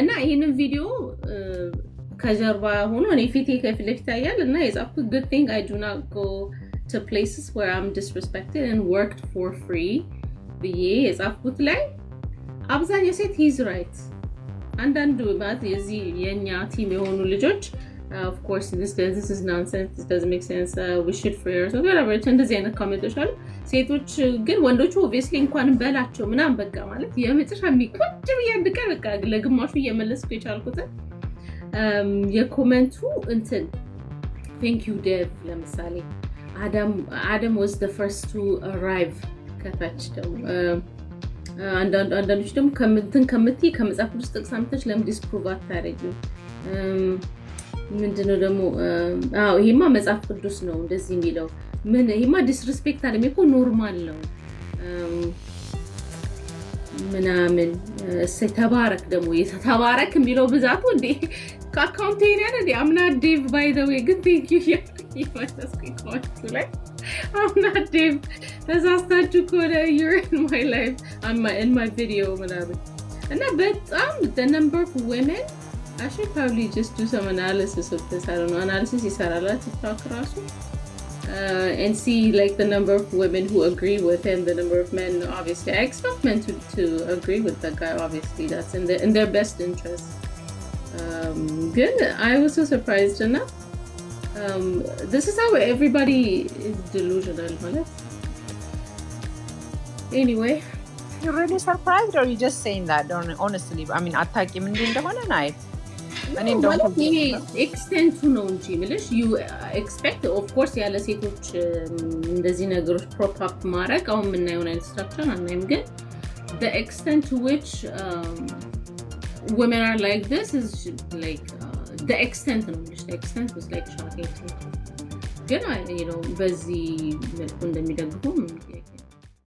እና ይሄንን ቪዲዮ ከጀርባ ሆኖ እኔ ፊቴ ከፊት ለፊት ያያል እና የጻፍኩት good thing I do not go to places where I'm disrespected and worked for free ብዬ የጻፍኩት ላይ አብዛኛው ሴት he's right አንዳንዱ ማለት የዚህ የኛ ቲም የሆኑ ልጆች of course this is nonsense this doesn't make sense we should free or whatever እንደዚህ አይነት ኮሜንቶች አሉ ሴቶች ግን ወንዶቹ obviously እንኳን በላቸው ምናምን በቃ ማለት የመጨረሻ የሚቆጭ ያንድቀር በቃ ለግማሹ እየመለስኩ የቻልኩት የኮሜንቱ እንትን thank you dev ለምሳሌ Adam was the first to arrive ከታች ደግሞ አንዳንዶች ደግሞ ከምትይ ከመጽሐፍ ቅዱስ ጥቅስ አምጥተሽ ለምን ዲስፕሩቭ አታረጊው ምንድነው ደግሞ ይሄማ መጽሐፍ ቅዱስ ነው እንደዚህ የሚለው ምን ይሄማ ዲስሪስፔክት አይደለም እኮ ኖርማል ነው ምናምን ተባረክ ደግሞ የተባረክ የሚለው ብዛቱ እንዴ ከአካውንቴን ያለ እንዴ I'm not Dave by the way good thank you I'm not Dave ተሳስታችሁ ከሆነ you're in my life in my video ምናምን እና በጣም the number of women I should probably just do some analysis of this. I don't know. Analysis ይሰራል TikTok ራሱ and see like the number of women who agree with him, the number of men. Obviously, I expect men to agree with that guy. Obviously, that's in their best interest. Good. I was so surprised enough. This is how everybody is delusional, right? Anyway. You're really surprised, or you just saying that? Honestly, I mean, አታውቂም እንዴ እንደሆነ ናይ እኔ እንደውም ይሄ ኤክስቴንቱ ነው እንጂ ምልሽ you expect of course ያለ ሴቶች እንደዚህ ነገሮች prop up ማድረግ አሁን የምናየውን አይነት ስትራክቸር አናይም ግን the extent to which women are like this is like the extent ነው ምልሽ the extent was like shocking ግን you know በዚህ መልኩ እንደሚደግፉ